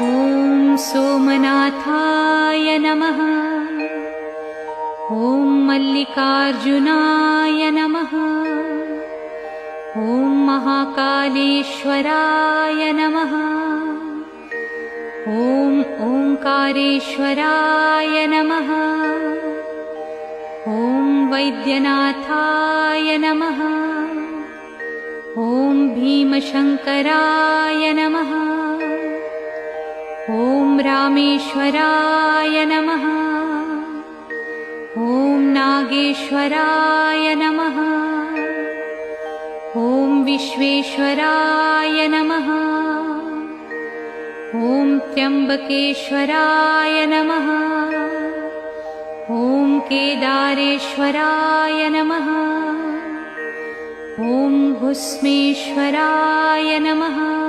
ॐ सोमनाथाय नमः। ॐ मल्लिकार्जुनाय नमः। ॐ महाकालेश्वराय नमः। ॐ ओंकारेश्वराय नमः। ॐ वैद्यनाथाय नमः। ॐ भीमशंकराय नमः। ॐ रामेश्वराय नमः। ॐ नागेश्वराय नमः। ॐ विश्वेश्वराय नमः। ॐ त्र्यंबकेश्वराय नमः। ॐ केदारेश्वराय नमः। ॐ भुस्मेश्वराय नमः।